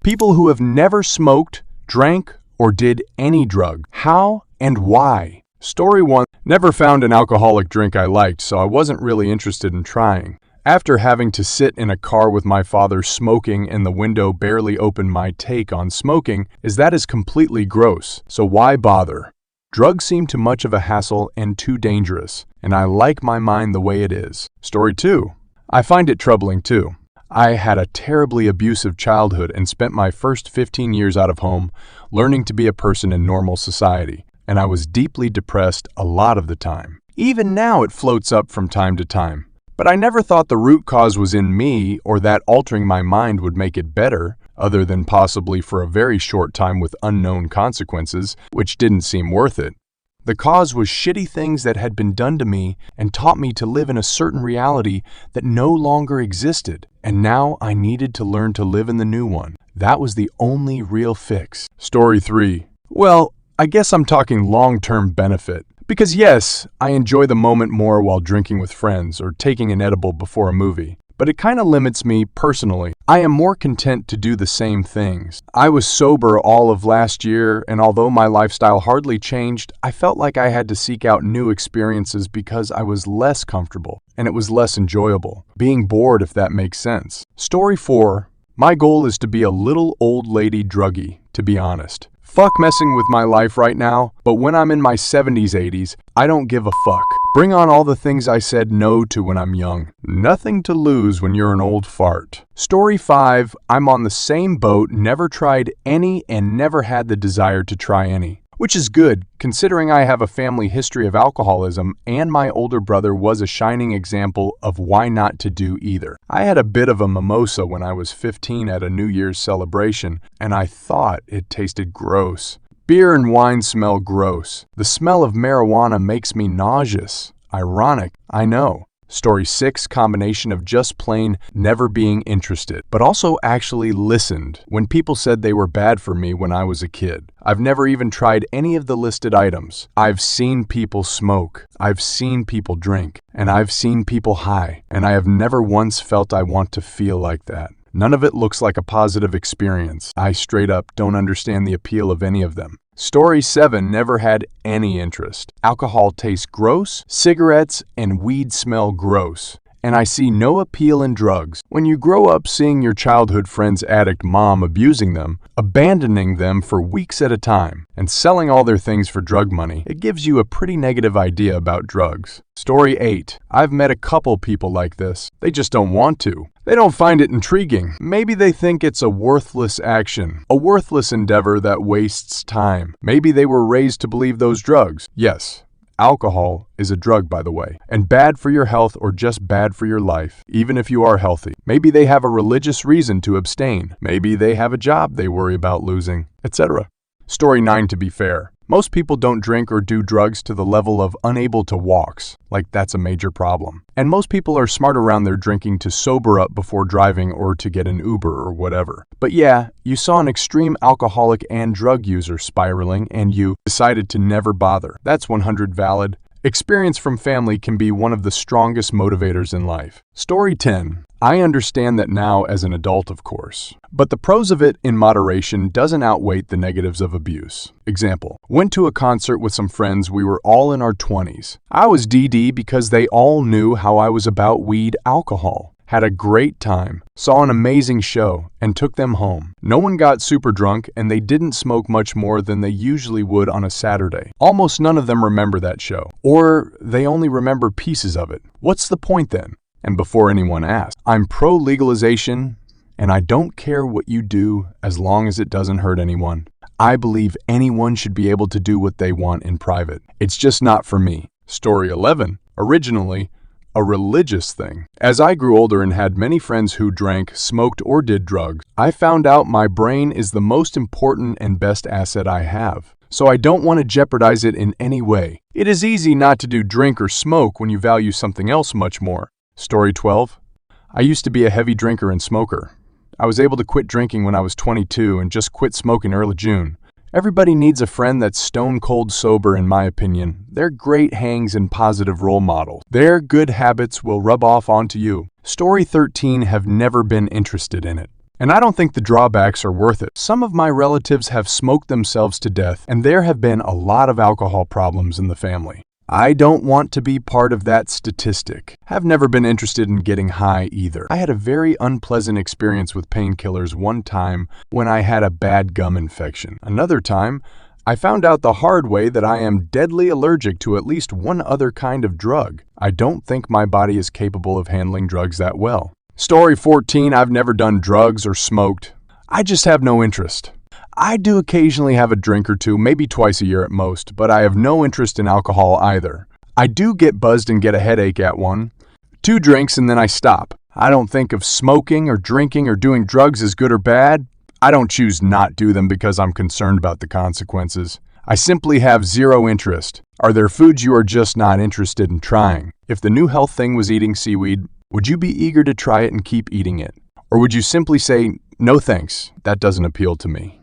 People who have never smoked, drank, or did any drug. How and why? Story 1. Never found an alcoholic drink I liked, so I wasn't really interested in trying. After having to sit in a car with my father smoking and the window barely opened, my take on smoking is that is completely gross, so why bother? Drugs seem too much of a hassle and too dangerous, and I like my mind the way it is. Story 2. I find it troubling too. I had a terribly abusive childhood and spent my first 15 years out of home learning to be a person in normal society, and I was deeply depressed a lot of the time. Even now it floats up from time to time. But I never thought the root cause was in me or that altering my mind would make it better, other than possibly for a very short time with unknown consequences, which didn't seem worth it. The cause was shitty things that had been done to me and taught me to live in a certain reality that no longer existed, and now I needed to learn to live in the new one. That was the only real fix. Story 3. Well, I guess I'm talking long-term benefit. Because yes, I enjoy the moment more while drinking with friends or taking an edible before a movie. But it kind of limits me personally. I am more content to do the same things. I was sober all of last year, and although my lifestyle hardly changed, I felt like I had to seek out new experiences because I was less comfortable, and it was less enjoyable. Being bored, if that makes sense. Story 4. My goal is to be a little old lady druggie, to be honest. Fuck messing with my life right now, but when I'm in my 70s, 80s, I don't give a fuck. Bring on all the things I said no to when I'm young. Nothing to lose when you're an old fart. Story 5. I'm on the same boat, never tried any and never had the desire to try any. Which is good, considering I have a family history of alcoholism and my older brother was a shining example of why not to do either. I had a bit of a mimosa when I was 15 at a New Year's celebration, and I thought it tasted gross. Beer and wine smell gross. The smell of marijuana makes me nauseous. Ironic, I know. Story 6. Combination of just plain never being interested, but also actually listened when people said they were bad for me when I was a kid. I've never even tried any of the listed items. I've seen people smoke, I've seen people drink, and I've seen people high, and I have never once felt I want to feel like that. None of it looks like a positive experience. I straight up don't understand the appeal of any of them. Story 7. Never had any interest. Alcohol tastes gross, cigarettes and weed smell gross, and I see no appeal in drugs. When you grow up seeing your childhood friend's addict mom abusing them, abandoning them for weeks at a time, and selling all their things for drug money, it gives you a pretty negative idea about drugs. Story 8. I've met a couple people like this. They just don't want to. They don't find it intriguing. Maybe they think it's a worthless action, a worthless endeavor that wastes time. Maybe they were raised to believe those drugs. Yes, alcohol is a drug, by the way, and bad for your health or just bad for your life, even if you are healthy. Maybe they have a religious reason to abstain. Maybe they have a job they worry about losing, etc. Story 9. To be fair, most people don't drink or do drugs to the level of unable to walks, like that's a major problem. And most people are smart around their drinking to sober up before driving or to get an Uber or whatever. But yeah, you saw an extreme alcoholic and drug user spiraling and you decided to never bother. That's 100 valid. Experience from family can be one of the strongest motivators in life. Story 10. I understand that now as an adult, of course, but the pros of it in moderation doesn't outweigh the negatives of abuse. Example, went to a concert with some friends. We were all in our 20s. I was DD because they all knew how I was about weed, alcohol. Had a great time, saw an amazing show, and took them home. No one got super drunk, and they didn't smoke much more than they usually would on a Saturday. Almost none of them remember that show, or they only remember pieces of it. What's the point then? And before anyone asks, I'm pro-legalization, and I don't care what you do as long as it doesn't hurt anyone. I believe anyone should be able to do what they want in private. It's just not for me. Story 11. Originally, a religious thing. As I grew older and had many friends who drank, smoked, or did drugs, I found out my brain is the most important and best asset I have. So I don't want to jeopardize it in any way. It is easy not to do drink or smoke when you value something else much more. Story 12. I used to be a heavy drinker and smoker. I was able to quit drinking when I was 22 and just quit smoking early June. Everybody needs a friend that's stone cold sober, in my opinion. They're great hangs and positive role models. Their good habits will rub off onto you. Story 13. Have never been interested in it. And I don't think the drawbacks are worth it. Some of my relatives have smoked themselves to death, and there have been a lot of alcohol problems in the family. I don't want to be part of that statistic. Have never been interested in getting high either. I had a very unpleasant experience with painkillers one time when I had a bad gum infection. Another time, I found out the hard way that I am deadly allergic to at least one other kind of drug. I don't think my body is capable of handling drugs that well. Story 14, I've never done drugs or smoked. I just have no interest. I do occasionally have a drink or two, maybe twice a year at most, but I have no interest in alcohol either. I do get buzzed and get a headache at one. 2 drinks and then I stop. I don't think of smoking or drinking or doing drugs as good or bad. I don't choose not do them because I'm concerned about the consequences. I simply have zero interest. Are there foods you are just not interested in trying? If the new health thing was eating seaweed, would you be eager to try it and keep eating it? Or would you simply say, no thanks, that doesn't appeal to me?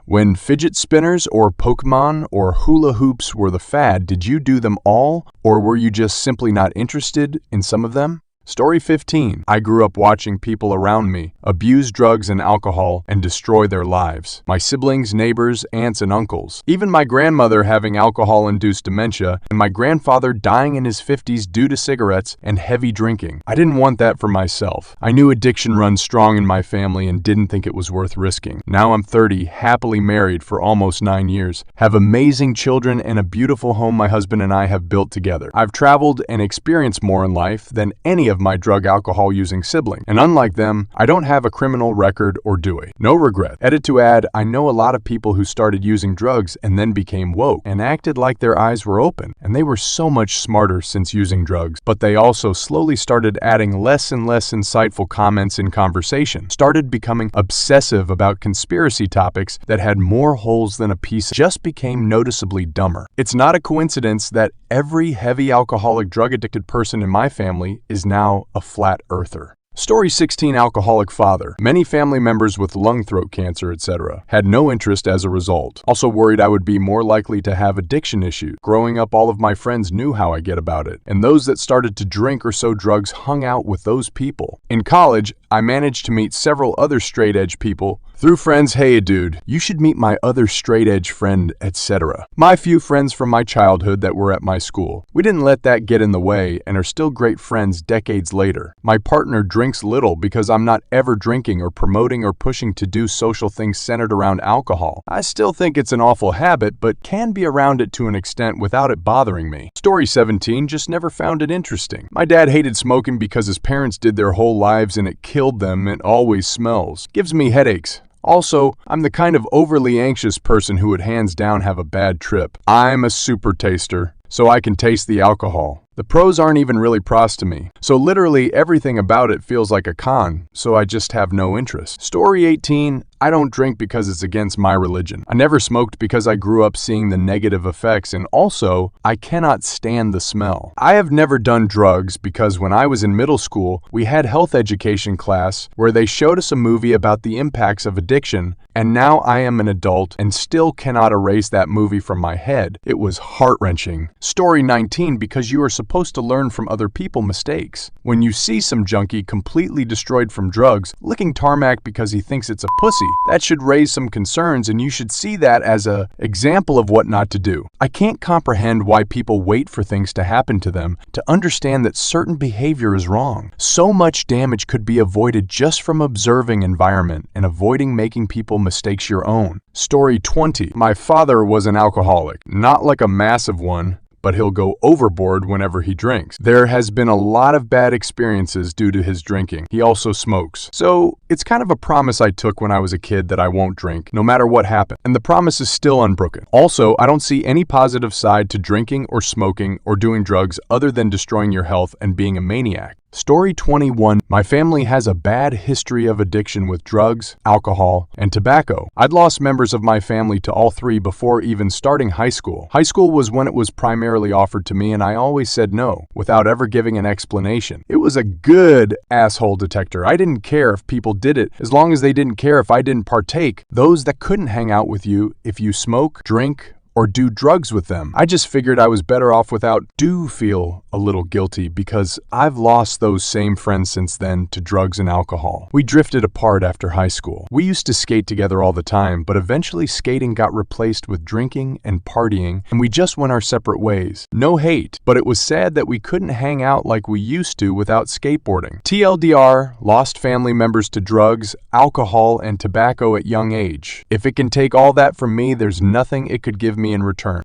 When fidget spinners or Pokemon or hula hoops were the fad, did you do them all, or were you just simply not interested in some of them? Story 15. I grew up watching people around me abuse drugs and alcohol and destroy their lives. My siblings, neighbors, aunts, and uncles. Even my grandmother having alcohol-induced dementia and my grandfather dying in his 50s due to cigarettes and heavy drinking. I didn't want that for myself. I knew addiction runs strong in my family and didn't think it was worth risking. Now I'm 30, happily married for almost 9 years, have amazing children and a beautiful home my husband and I have built together. I've traveled and experienced more in life than any of my drug alcohol using sibling, and unlike them, I don't have a criminal record or do I. No regret. Edit to add, I know a lot of people who started using drugs and then became woke and acted like their eyes were open, and they were so much smarter since using drugs, but they also slowly started adding less and less insightful comments in conversation, started becoming obsessive about conspiracy topics that had more holes than a piece, just became noticeably dumber. It's not a coincidence that every heavy alcoholic drug addicted person in my family is now a flat earther. Story 16, alcoholic father. Many family members with lung, throat cancer, etc. had no interest as a result. Also worried I would be more likely to have addiction issues. Growing up, all of my friends knew how I get about it, and those that started to drink or so drugs hung out with those people. In college, I managed to meet several other straight-edge people through friends. Hey dude, you should meet my other straight-edge friend, etc. My few friends from my childhood that were at my school. We didn't let that get in the way and are still great friends decades later. My partner drinks little because I'm not ever drinking or promoting or pushing to do social things centered around alcohol. I still think it's an awful habit, but can be around it to an extent without it bothering me. Story 17, just never found it interesting. My dad hated smoking because his parents did their whole lives and it killed them. It always smells. Gives me headaches. Also, I'm the kind of overly anxious person who would hands down have a bad trip. I'm a super taster, so I can taste the alcohol. The pros aren't even really pros to me, so literally everything about it feels like a con, so I just have no interest. Story 18, I don't drink because it's against my religion. I never smoked because I grew up seeing the negative effects, and also, I cannot stand the smell. I have never done drugs because when I was in middle school, we had health education class where they showed us a movie about the impacts of addiction, and now I am an adult and still cannot erase that movie from my head. It was heart-wrenching. Story 19, because you are supposed to learn from other people's mistakes. When you see some junkie completely destroyed from drugs, licking tarmac because he thinks it's a pussy, that should raise some concerns, and you should see that as an example of what not to do. I can't comprehend why people wait for things to happen to them to understand that certain behavior is wrong. So much damage could be avoided just from observing environment and avoiding making people mistakes your own. Story 20. My father was an alcoholic, not like a massive one, but he'll go overboard whenever he drinks. There has been a lot of bad experiences due to his drinking. He also smokes. So it's kind of a promise I took when I was a kid that I won't drink, no matter what happened. And the promise is still unbroken. Also, I don't see any positive side to drinking or smoking or doing drugs other than destroying your health and being a maniac. Story 21. My family has a bad history of addiction with drugs, alcohol, and tobacco. I'd lost members of my family to all three before even starting high school. High school was when it was primarily offered to me, and I always said no, without ever giving an explanation. It was a good asshole detector. I didn't care if people did it, as long as they didn't care if I didn't partake. Those that couldn't hang out with you if you smoke, drink, or do drugs with them. I just figured I was better off without. Do feel a little guilty because I've lost those same friends since then to drugs and alcohol. We drifted apart after high school. We used to skate together all the time, but eventually skating got replaced with drinking and partying, and we just went our separate ways. No hate, but it was sad that we couldn't hang out like we used to without skateboarding. TLDR, lost family members to drugs, alcohol, and tobacco at young age. If it can take all that from me, there's nothing it could give me in return.